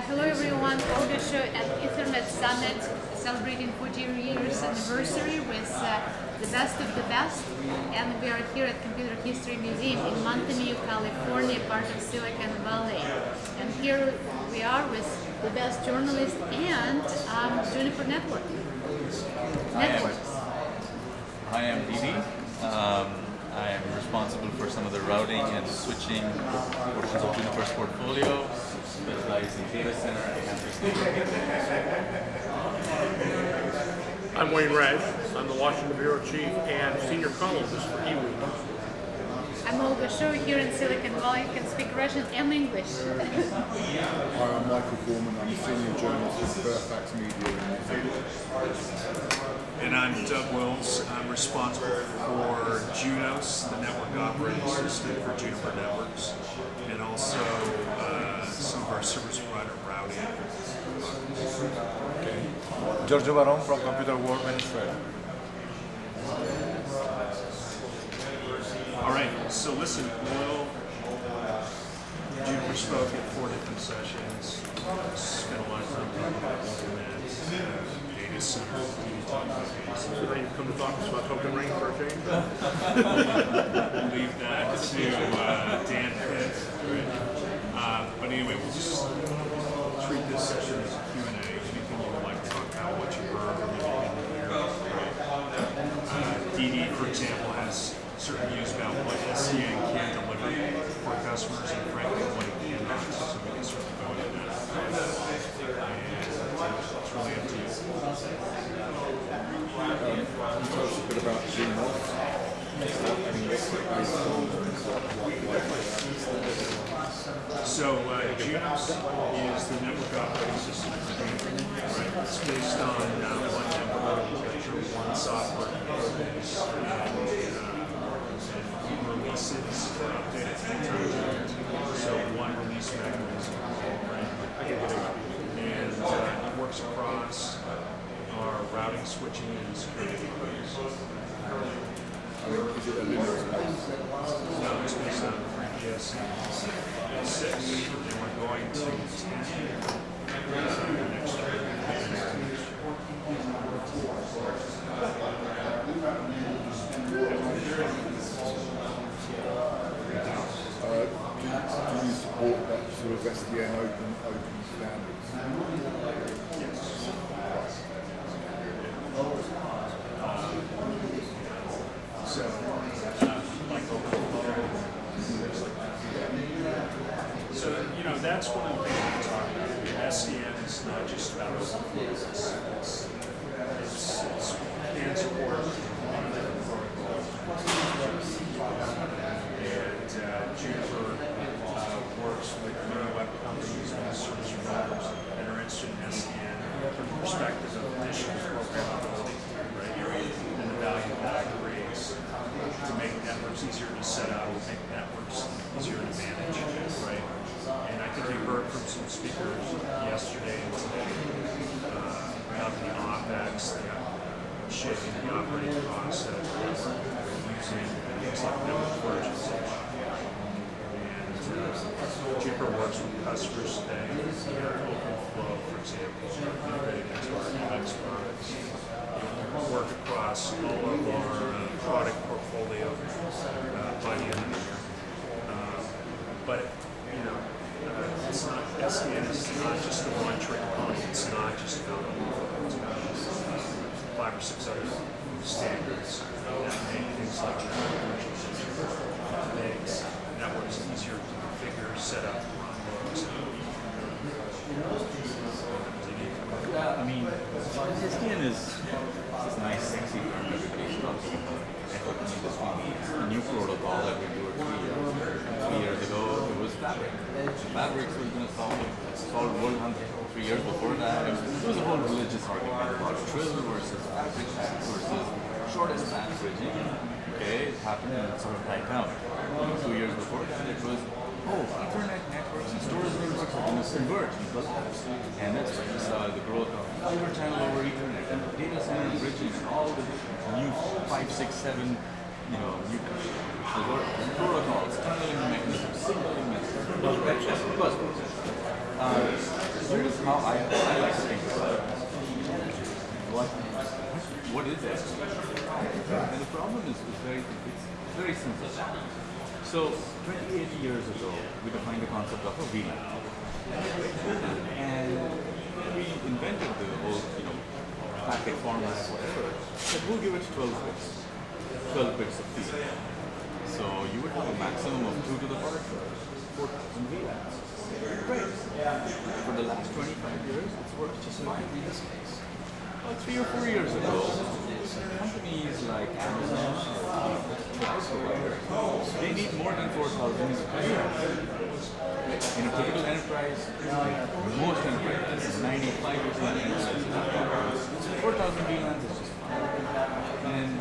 Hello everyone, Olga-Show at Ethernet Summit celebrating 40 years anniversary with the best of the best, and we are here at Computer History Museum in Mountain View, California, part of Silicon Valley. And here we are with the best journalist and Juniper Networks. I am Didi. I am responsible for some of the routing and switching portions of Juniper's portfolio, specialized in data center and campus. I'm Wayne Raj. I'm the Washington Bureau Chief and Senior Columnist for eWeek. I'm Olga-Show here in Silicon Valley. Can speak Russian and English. Hi, I'm Michael Gorman. I'm a Senior Journalist at Fairfax Media in New Zealand. And I'm Doug Wills. I'm responsible for Junos, the network operating system for Juniper Networks, and also some of our service provider routing. Okay. Giorgio Baron from Computer World Venezuela. All right, so listen, Juniper spoke at 4 different sessions, spent a lot of time talking about internet, data center, So now you've come to talk to us about Token Ring for a change? leave that to Dan Pitt. But anyway, we'll just treat this session as a Q&A. Anything you would like to talk about, what you heard, or maybe didn't hear. DD, for example, has certain views about what SCN can deliver for customers and frankly what it cannot, so we can sort of go into that. And it's really up to you. Can you tell us a bit about Junos? So Junos is the network operating system for Juniper. Right? It's based on one network architecture, one software base, and releases or updated anytime. So one release mechanism. Right? And it works across our routing, switching, and security products. Is it a Linux based? No, it's based on FreeBSD 6, and we're going to 10 next year. Do you support that sort of SDN open standards? So, that's one of the things we talk about. SDN is not just about open flows. It's can support a lot of different protocols. And Juniper works with many web companies and service providers that are interested in SDN from the perspective of additional programmability, right? And the value that creates to make networks easier to set up, make networks easier to manage, right? And I think you heard from some speakers yesterday and today about the OpEx, shaping the operating costs that we're using things like network virtualization. And Juniper works with customers today, OpenFlow, for example, integrated into our UX products. Work across all of our product portfolio by the end of the year. But it's not, SDN is not just the one trick pony. It's not just about it's about 5 or 6 other standards that make things like makes networks easier to configure, set up, run those. I mean, SDN is nice, sexy term everybody's talking about. Networking industry needs a new protocol every 2 or 3 years. 3 years ago, it was Fabric. Fabric was going to solve world hunger. 3 years before that, it was a whole religious argument about Trill versus Fabric versus shortest path bridging. Okay, it happened and it sort of died down. 2 years before that, it was, Ethernet networks and storage networks are going to converge and collapse. And that's when we saw the growth of fiber channel over Ethernet and data center bridging and all the new 5, 6, 7, new protocols, tunneling mechanisms, signaling mechanisms, buzzwords. here's how I like to think about it. What is it? And the problem is it's very simple. So 28 years ago, we defined the concept of a VLAN. And we invented the whole, packet format, whatever. But we'll give it 12 bits of feed. So you would have a maximum of 2 to the power 4,000 VLANs. Great. For the last 25 years, it's worked just fine in this case. Well, 3 or 4 years ago, companies like Amazon, they need more than 4,000 VLANs. In a typical enterprise, most enterprises, 95% of enterprises, 4,000 VLANs is just fine.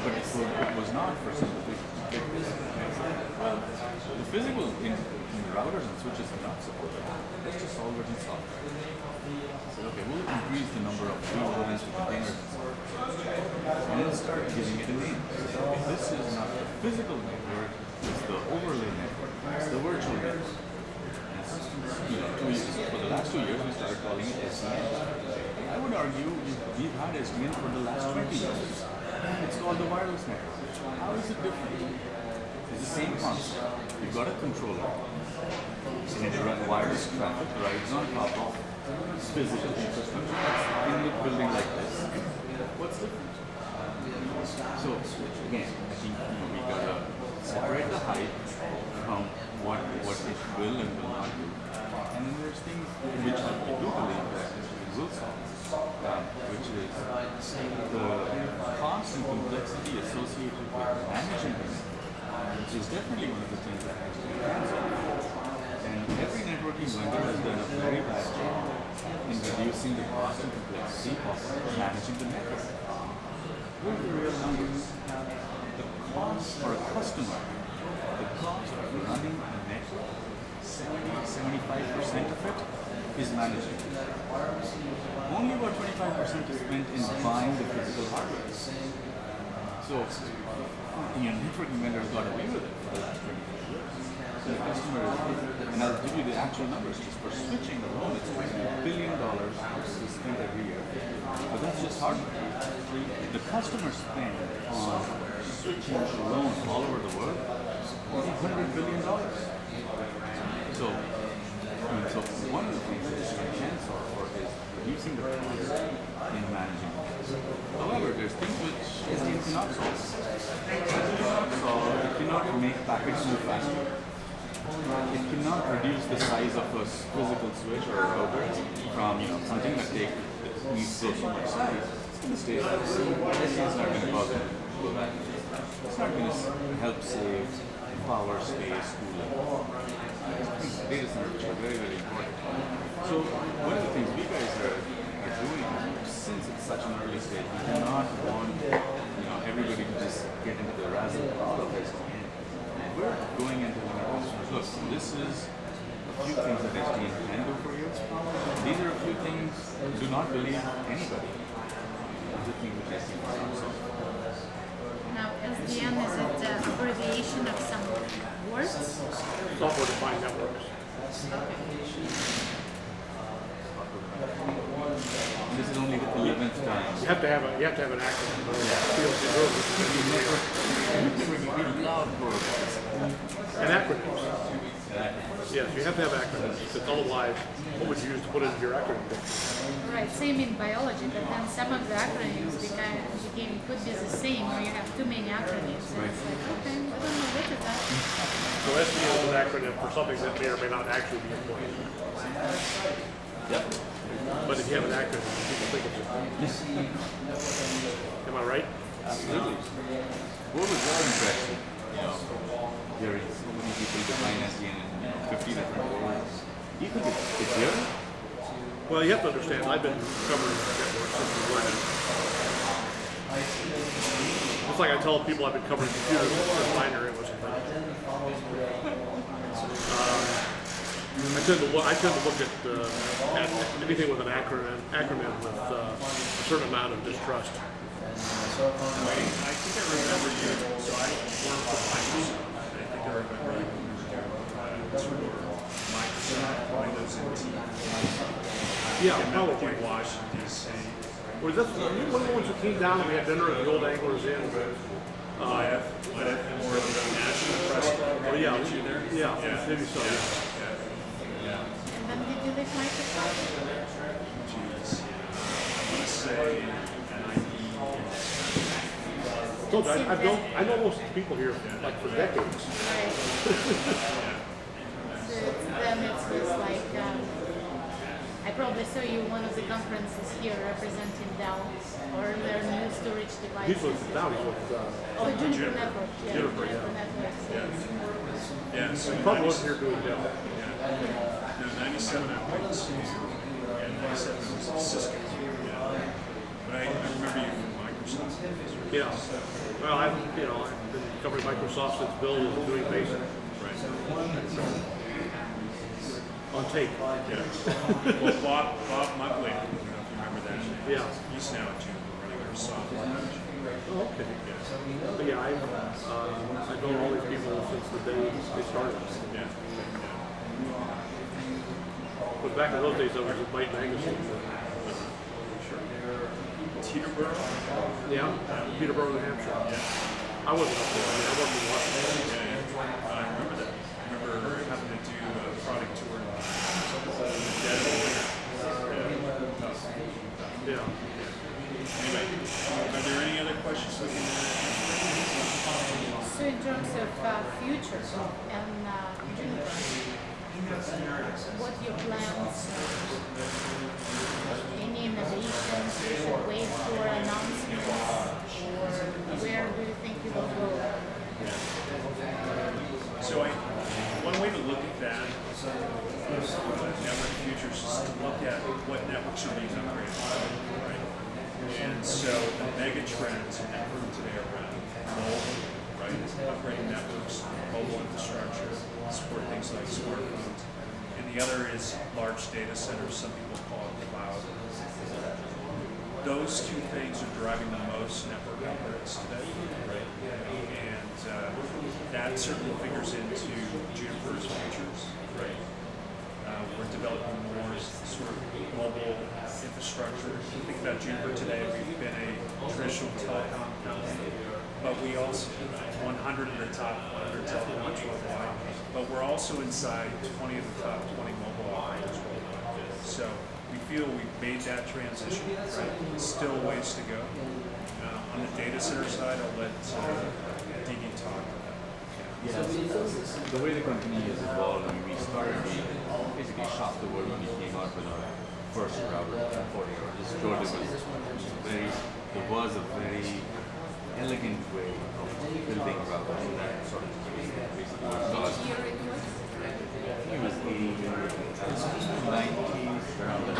But it was not for some of the big businesses. Well, the physical in the routers and switches are not supported. Let's just solve it in software. So, okay, we'll increase the number of VLANs to containers and then start giving it a name. So this is not the physical network, it's the overlay network, it's the virtual network. For the last 2 years, we started calling it SDN. I would argue we've had SDN for the last 20 years. It's called the wireless network. How is it different? It's the same concept. You've got a controller, and it runs wireless traffic rides on top of physical infrastructure in the building like this. What's different? So again, I think we gotta separate the hype from what it will and will not do. And then there's things which I do believe that it will solve, which is the cost and complexity associated with managing it is definitely one of the things that actually can solve. And every networking vendor has done a very bad job in reducing the cost and complexity of managing the network. What are the real numbers? The cost for a customer, the cost of running a network, 70-75% of it is managing. Only about 25% is spent in buying the physical hardware. So, networking vendors got away with it for the last 25 years. So the customer, and I'll give you the actual numbers, just for switching alone, it's $20 billion spent every year. But that's just hardware. The customer spend on switching alone all over the world is $100 billion. So one of the things that you can solve for is reducing the cost in managing. However, there's things which SDN cannot solve. It cannot make packets move faster. It cannot reduce the size of a physical switch or a router from something that needs so much size. It's going to stay the same. SDN is not going to cause it to go back. It's not going to help save power, space, cooling. Data centers, which are very, very important. So one of the things we guys are doing, since it's such an early stage, we cannot want everybody to just get into the razzle dazzle of SDN. We're going into one of our customers. Look, this is a few things that SDN can do for you. These are a few things. Do not believe anybody. These are things which SDN cannot solve. Now, SDN, is it an abbreviation of some words? Software-defined networks. This is only the 11th time. You have to have an acronym. And acronyms. Yes, you have to have acronyms, because otherwise, what would you use to put into your acronym? Right, same in biology, but then some of the acronyms could be the same, or you have too many acronyms. And it's like, okay, I don't know which of that. So SDN is an acronym for something that may or may not actually be important. Yep. But if you have an acronym, people think it's important. Am I right? Absolutely. What was your impression? Hearing so many people define SDN in 50 different words. Do you think it's here? Well, you have to understand, I've been covering networks since the web. Just like I tell people I've been covering computers since binary was invented. I tend to look at anything with an acronym with a certain amount of distrust. I think I remember you. So I worked for Microsoft. I think I remember you. Microsoft, Windows NT. Yeah, I met with you probably. in Washington, D.C. Was this one of the ones who came down and we had dinner at the Old Anglers Inn? Might have been more of the National Press Club. Oh yeah, Did you there? yeah, maybe so. Yeah. Yeah. And when did you leave Microsoft? Jeez. I want to say 90. So I know most of the people here like for decades. Right. So then it was like, I probably saw you one of the conferences here representing Dell or their new storage These devices. was now he's with Oh, Juniper Network. Yeah, Juniper, yeah. Networks. Yeah, so probably wasn't here doing Dell. No, 97 I went to, and 97 was at Cisco. Yeah. But I remember you from Microsoft. Yeah. Well, I've been covering Microsoft since Bill was doing Basic Right. on tape. Yeah. Well, Bob Mugley, I don't know if you remember that. Yeah. He's now at Juniper running our software. Oh, okay. But yeah, I've known all these people since the day they started. Yeah. But back in those days, I was at Byte Magazine. Teterboro? Yeah, Peterborough, New Hampshire. I wasn't up there. I wasn't in Washington. I remember that. I remember having to do a product tour in the dead of winter. Yeah. Anyway, are there any other questions we can So in terms of future and Juniper, what your plans? Any innovations? You should wait for announcements, or where do you think you will go? So one way to look at that network futures is to look at what networks are being upgraded, right? And so the mega trends in networking today are around mobile, right? Upgrading networks, mobile infrastructure, support things like smartphones. And the other is large data centers, some people call it cloud. Those two things are driving the most network upgrades today, right? And that certainly figures into Juniper's futures, right? We're developing more sort of mobile infrastructure. If you think about Juniper today, we've been a traditional telecom company, but we also 100 of the top 100 telecoms worldwide, but we're also inside 20 of the top 20 mobile operators worldwide. So we feel we've made that transition, right? Still ways to go. On the data center side, I'll let Dee talk about that. Yeah, so the way the company has evolved, when we started, we basically shocked the world when we came out with our first router, 40 hours. Just showed there was a very elegant way of building routers that sort of basically was Year it was? it was 80s, 90s, around the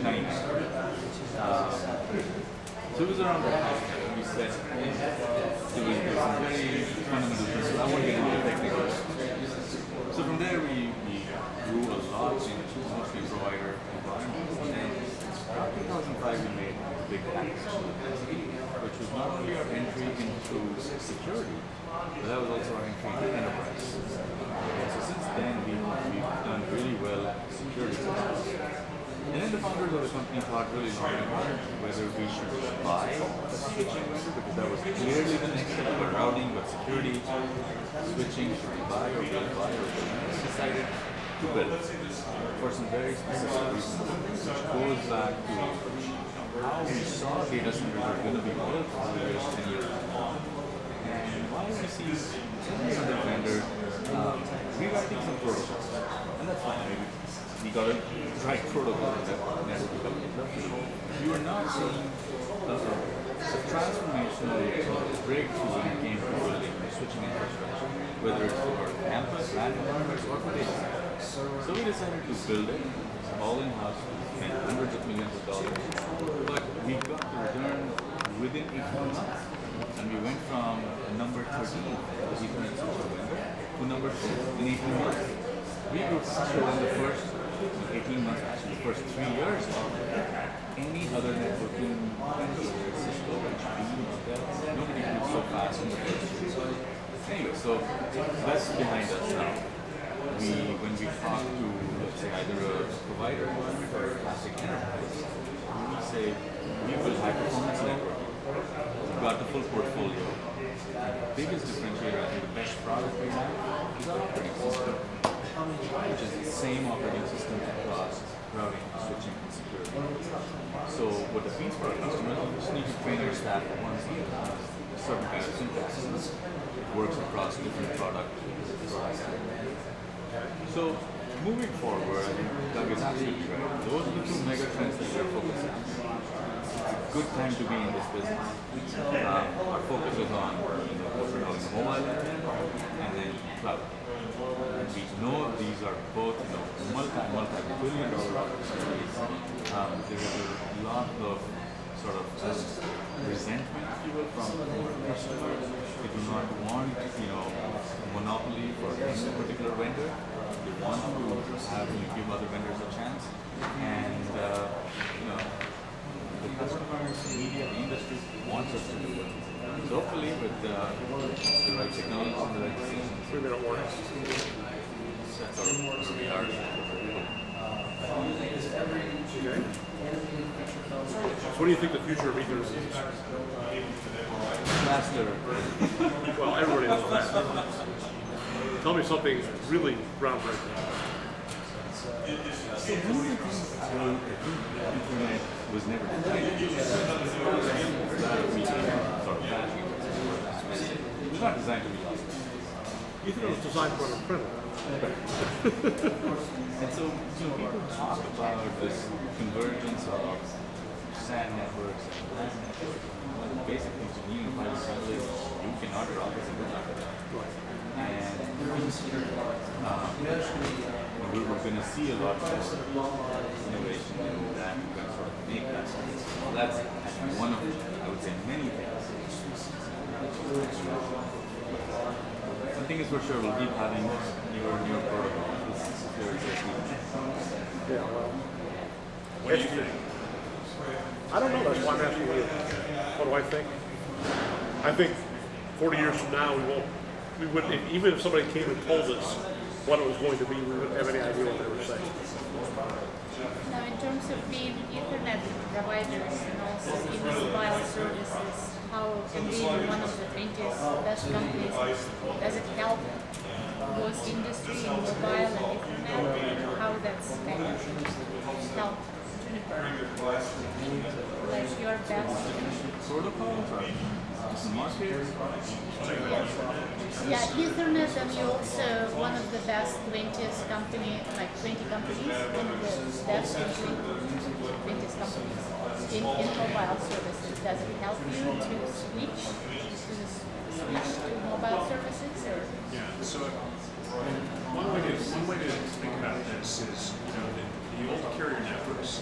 90s. So it was around that time that we said there was some very fundamental things. I won't get into the technical. So from there we grew a lot in mostly provider environments. And then around 2005 we made a big acquisition, which was not only our entry into security, but that was also our entry into enterprise. So since then we've done really well in security. And then the founders of the company thought really long about whether we should buy a switching vendor, because that was clearly the next step. But routing, but security, switching, should we buy or build, buy or build? And we decided to build for some very specific reasons, which goes back to how we saw data centers were going to be built 5 years, 10 years on. And why we see so many other vendors rewriting some protocols. And that's fine, maybe. We got a right protocol that network company. You are not seeing a transformational breakthrough when it came to building or switching infrastructure, whether it's for campus, land environments, or for data centers. So we decided to build it all in-house, spent hundreds of millions of dollars, but we got the return within 18 months. And we went from number 13 as the Ethernet switcher vendor to number 2 in 18 months. We grew faster than the first 18 months, actually, the first 3 years of any other networking vendor, Cisco, HP, Intel. Nobody grew so fast in the first 3 years. Anyway, so that's behind us now. When we talk to, let's say, either a wider environment or a classic enterprise, when we say we build high performance network, we've got the full portfolio. The biggest differentiator, I think the best product we have is the operating system, which is the same operating system across routing, switching, and security. So what that means for our customers, you just need to train your staff on certain kind of syntax. It works across different products. So moving forward, I think Doug is absolutely right. Those are the two mega trends that we're focusing on. It's a good time to be in this business. Our focus is on what we're calling the mobile area and then cloud. And we know these are both multi-billion dollar opportunities. There is a lot of sort of resentment, if you will, from customers. They do not want, monopoly for any particular vendor. They want to have give other vendors a chance. And the customers, media, the industry wants us to do it. So hopefully with the right technology and the right decisions, 3-minute warning. that's sort of where we are. Okay. So what do you think the future of Ethernet is? Faster. Well, everybody knows that. Tell me something really groundbreaking. So one of the things I think Internet was never designed to do is sort of flash. It was not designed to be lost. Ethernet was designed for an printer. And so people talk about this convergence of SAN networks and LAN networks. Well, basically, to me, if I was saying, you cannot drop a single packet. And we're going to see a lot more innovation in that. We're going to sort of make that. Well, that's one of, I would say, many things. One thing is for sure, we'll keep having newer protocols. This is very Yeah, well, What do you think? I don't know. That's why I'm asking you. What do I think? I think 40 years from now, we wouldn't, even if somebody came and told us what it was going to be, we wouldn't have any idea what they were saying. Now, in terms of being Ethernet providers and also in mobile services, how and being one of the 20th best companies, does it help both industry in mobile and Ethernet? How that's kind of helped Juniper? Like your best? protocols or the market. Yeah, Ethernet, and you're also one of the best 20th company, like 20 companies, one of the best 20th companies in mobile services. Does it help you to switch to mobile services? Or? Yeah, so one way to think about this is, the old carrier networks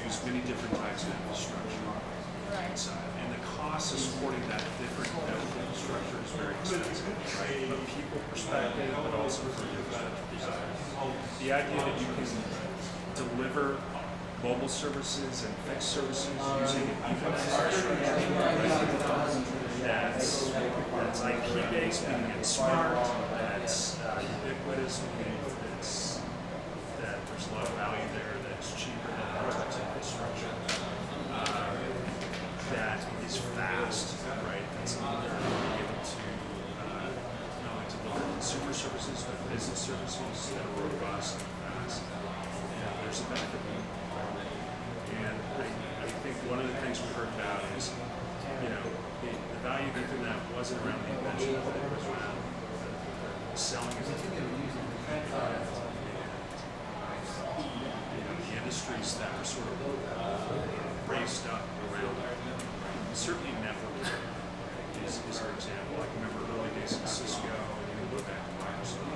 use many different types of infrastructure. Right. And the cost of supporting that different network infrastructure is very expensive, right? From a people perspective, but also from the infrastructure perspective. The idea that you can deliver mobile services and fixed services using an Ethernet infrastructure that's IP-based, meaning it's smart, that's ubiquitous, meaning that there's a lot of value there, that's cheaper than network infrastructure. That is fast, right? That's either being able to not only deliver consumer services, but business services that are robust and fast. There's a benefit. And I think one of the things we heard about is, the value of Ethernet wasn't around the invention of it, it was around the selling of it. The industries that were sort of raised up around it. Certainly networking is our example. I can remember early days at Cisco, and you can go back to Microsoft.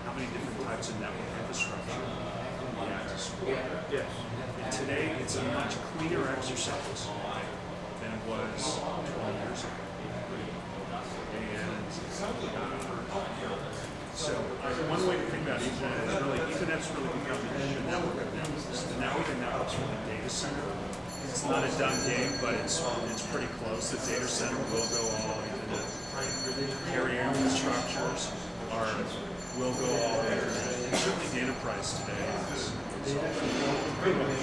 How many different types of network infrastructure we had to support? Yes. And today, it's a much cleaner exercise than it was 20 years ago. And so one way to think about Ethernet is Ethernet's really become the network of networks. The network of networks for the data center. It's not a done game, but it's pretty close. The data center will go all Ethernet. Carrier infrastructures will go all Ethernet. And certainly the enterprise today is Pretty much.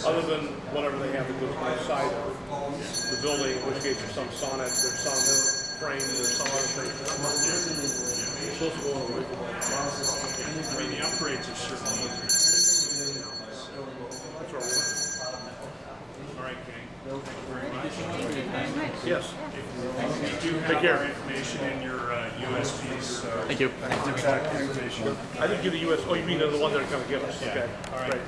Other than whatever they have to do outside of the building, in which case there's some sonnet, there's some frame, there's some other thing. It's supposed to go on with it. I mean, the upgrades are certainly easier. That's what we're All right, gang. Thank you very much. Thank you very much. Yes. We do have care. our information in your USBs. Thank you. Contact information. I didn't give the US, oh, you mean the one they're going to give us? Yeah. Okay. All right. Great.